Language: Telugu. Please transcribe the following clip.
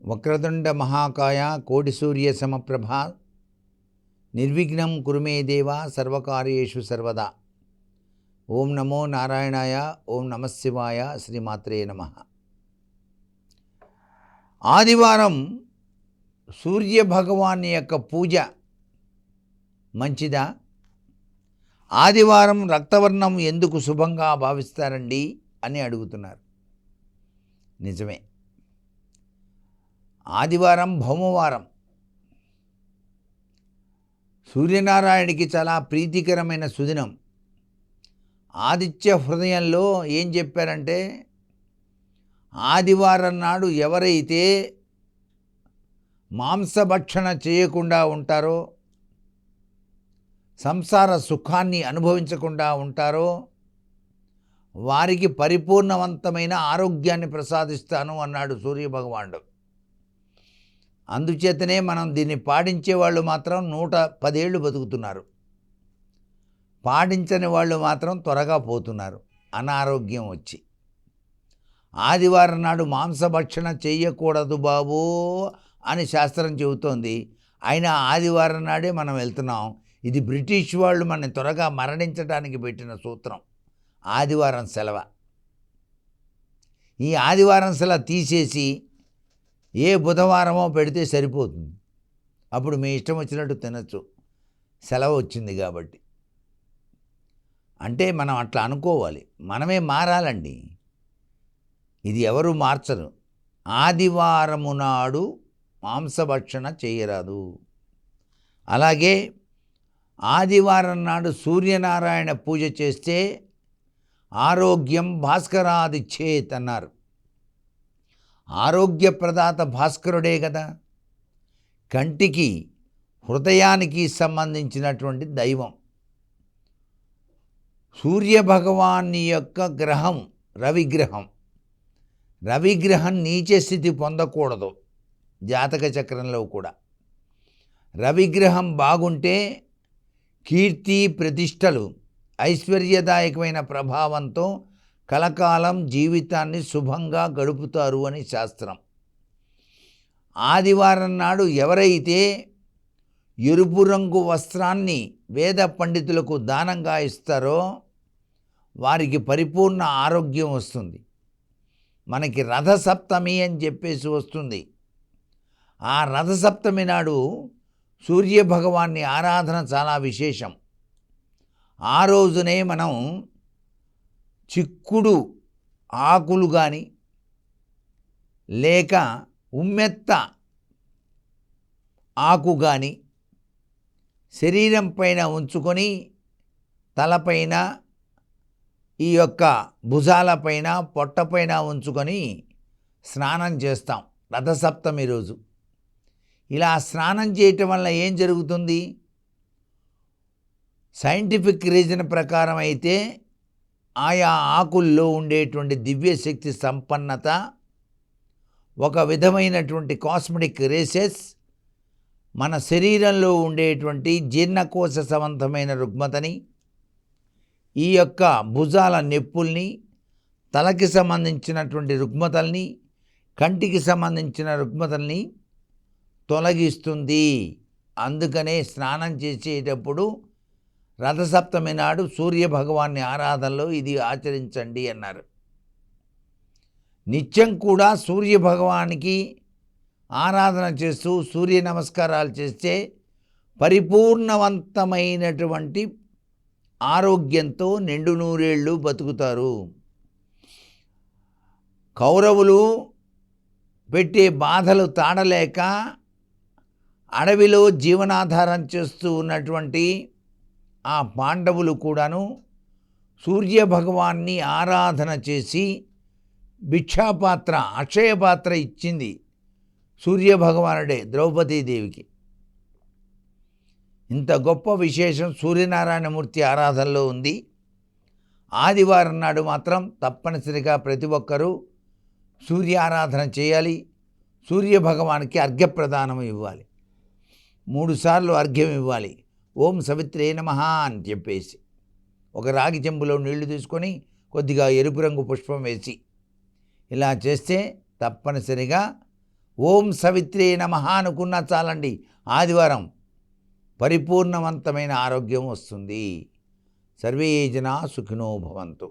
వక్రతుండ మహాకాయ కోటి సూర్య సమప్రభ నిర్విఘ్నం కురు మే దేవ సర్వకార్యేషు సర్వదా. ఓం నమో నారాయణాయ, ఓం నమశివాయ, శ్రీమాత్రే నమః. ఆదివారం సూర్య భగవాన్ యొక్క పూజ మంచిదా? ఆదివారం రక్తవర్ణం ఎందుకు శుభంగా భావిస్తారండి అని అడుగుతున్నారు. నిజమే, ఆదివారం భౌమవారం, సూర్యనారాయణకి చాలా ప్రీతికరమైన సుదినం. ఆదిత్య హృదయంలో ఏం చెప్పారంటే, ఆదివారం నాడు ఎవరైతే మాంసభక్షణ చేయకుండా ఉంటారో, సంసార సుఖాన్ని అనుభవించకుండా ఉంటారో వారికి పరిపూర్ణవంతమైన ఆరోగ్యాన్ని ప్రసాదిస్తాను అన్నాడు సూర్యభగవానుడు. అందుచేతనే మనం దీన్ని పాటించే వాళ్ళు మాత్రం 110 ఏళ్ళు బతుకుతున్నారు, పాటించని వాళ్ళు మాత్రం త్వరగా పోతున్నారు అనారోగ్యం వచ్చి. ఆదివారం నాడు మాంసభక్షణ చెయ్యకూడదు బాబు అని శాస్త్రం చెబుతోంది. అయినా ఆదివారం నాడే మనం వెళ్తున్నాం. ఇది బ్రిటిష్ వాళ్ళు మనని త్వరగా మరణించడానికి పెట్టిన సూత్రం. ఆదివారం సెలవు. ఈ ఆదివారం సెలవు తీసేసి ఏ బుధవారమో పెడితే సరిపోతుంది. అప్పుడు మీ ఇష్టం వచ్చినట్టు తినచ్చు, సెలవు వచ్చింది కాబట్టి. అంటే మనం అట్లా అనుకోవాలి, మనమే మారాలండి. ఇది ఎవరు మార్చరు. ఆదివారము నాడు మాంసభక్షణ చేయరాదు. అలాగే ఆదివారం నాడు సూర్యనారాయణ పూజ చేస్తే ఆరోగ్యం భాస్కరాదిచ్చేత్ అన్నారు. ఆరోగ్య ప్రదాత భాస్కరుడే కదా, కంటికి హృదయానికి సంబంధించినటువంటి దైవం. సూర్యభగవాన్ని యొక్క గ్రహం రవిగ్రహం. రవిగ్రహం నీచ స్థితి పొందకూడదు జాతక చక్రంలో కూడా. రవిగ్రహం బాగుంటే కీర్తి ప్రతిష్టలు ఐశ్వర్యదాయకమైన ప్రభావంతో కలకాలం జీవితాన్ని శుభంగా గడుపుతారు అని శాస్త్రం. ఆదివారం నాడు ఎవరైతే ఎరుపు రంగు వస్త్రాన్ని వేద పండితులకు దానంగా ఇస్తారో వారికి పరిపూర్ణ ఆరోగ్యం వస్తుంది. మనకి రథసప్తమి అని చెప్పేసి వస్తుంది. ఆ రథసప్తమి నాడు సూర్యభగవాన్ని ఆరాధన చాలా విశేషం. ఆ రోజునే మనం చిక్కుడు ఆకులు కానీ లేక ఉమ్మెత్త ఆకు కానీ శరీరం పైన ఉంచుకొని తలపైన, ఈ యొక్క భుజాలపైన, పొట్టపైన ఉంచుకొని స్నానం చేస్తాం రథసప్తమి రోజు. ఇలా స్నానం చేయటం వల్ల ఏం జరుగుతుంది? సైంటిఫిక్ రీజన్ ప్రకారం అయితే ఆయా ఆకుల్లో ఉండేటువంటి దివ్యశక్తి సంపన్నత, ఒక విధమైనటువంటి కాస్మెటిక్ రేసెస్, మన శరీరంలో ఉండేటువంటి జీర్ణకోశ సంబంధమైన రుగ్మతని, ఈ యొక్క భుజాల నొప్పుల్ని, తలకి సంబంధించినటువంటి రుగ్మతల్ని, కంటికి సంబంధించిన రుగ్మతల్ని తొలగిస్తుంది. అందుకనే స్నానం చేసేటప్పుడు రథసప్తమి నాడు సూర్యభగవాన్ని ఆరాధనలో ఇది ఆచరించండి అన్నారు. నిత్యం కూడా సూర్యభగవానికి ఆరాధన చేస్తూ సూర్య నమస్కారాలు చేస్తే పరిపూర్ణవంతమైనటువంటి ఆరోగ్యంతో నిండు నూరేళ్ళు బతుకుతారు. కౌరవులు పెట్టే బాధలు తాడలేక అడవిలో జీవనాధారం చేస్తూ ఉన్నటువంటి ఆ పాండవులు కూడాను సూర్యభగవాన్ని ఆరాధన చేసి భిక్షాపాత్ర, అక్షయపాత్ర ఇచ్చింది సూర్యభగవానుడే ద్రౌపదీదేవికి. ఇంత గొప్ప విశేషం సూర్యనారాయణమూర్తి ఆరాధనలో ఉంది. ఆదివారం నాడు మాత్రం తప్పనిసరిగా ప్రతి ఒక్కరూ సూర్య ఆరాధన చేయాలి. సూర్యభగవానికి అర్ఘ్యప్రదానం ఇవ్వాలి. 3 సార్లు అర్ఘ్యం ఇవ్వాలి. ఓం సవిత్రే నమః అని చెప్పేసి ఒక రాగి చెంబులో నీళ్లు తీసుకొని కొద్దిగా ఎరుపు రంగు పుష్పం వేసి ఇలా చేస్తే తప్పనిసరిగా ఓం సవిత్రే నమః అనుకున్నా చాలండి, ఆదివారం పరిపూర్ణవంతమైన ఆరోగ్యం వస్తుంది. సర్వే జనా సుఖినో భవంతు.